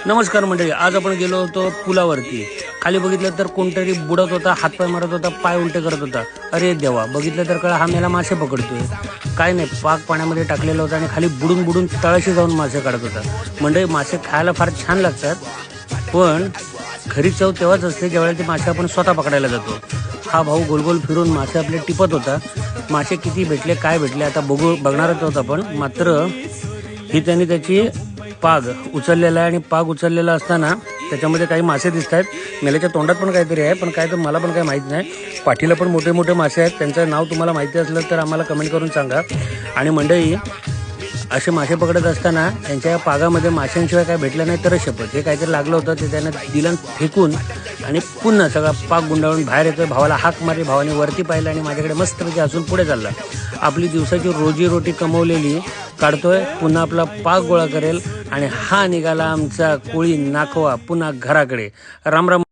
नमस्कार मंडळी, आज आपण गेलो होतो पुलावरती. खाली बघितलं तर कोणतरी बुडत होता, हातपाय मारत होता, पाय उलटे करत होता. अरे देवा, बघितलं तर कळा हा मेला मासे पकडतोय. काय नाही, पाक पाण्यामध्ये टाकलेला होता आणि खाली बुडून बुडून तळाशी जाऊन मासे काढत होता. मंडळी, मासे खायला फार छान लागतात, पण खरी चव तेव्हाच असते ज्यावेळेला ते मासे आपण स्वतः पकडायला जातो. हा भाऊ गोलगोल फिरून मासे आपले टिपत होता. मासे किती भेटले, काय भेटले आता बघणारच आहोत आपण. मात्र ही त्यांनी त्याची पाग उचललेला आहे आणि पाग उचललेला असताना त्याच्यामध्ये काही मासे दिसत आहेत. मेल्याच्या तोंडात पण काहीतरी आहे, पण काय तर मला पण काही माहीत नाही. पाठीला पण मोठे मोठे मासे आहेत. त्यांचं नाव तुम्हाला माहिती असलं तर आम्हाला कमेंट करून सांगा. आणि मंडळी, असे मासे पकडत असताना त्यांच्या पागामध्ये माशांशिवाय काय भेटलं नाही तर शपथ, हे काहीतरी लागलं होतं ते त्यानं दिलं फेकून आणि पुन्हा सगळा पाक गुंडाळून बाहेर येतोय. भावाला हाक मारली, भावाने वरती पाहिलं आणि माझ्याकडे मस्तपैकी असून पुढे चालला. आपली दिवसाची रोजीरोटी कमवलेली काढतोय, पुन्हा आपला पाक गोळा करेल आणि हा निघाला आमचा कोळी नाखवा पुन्हा घराकडे. राम राम.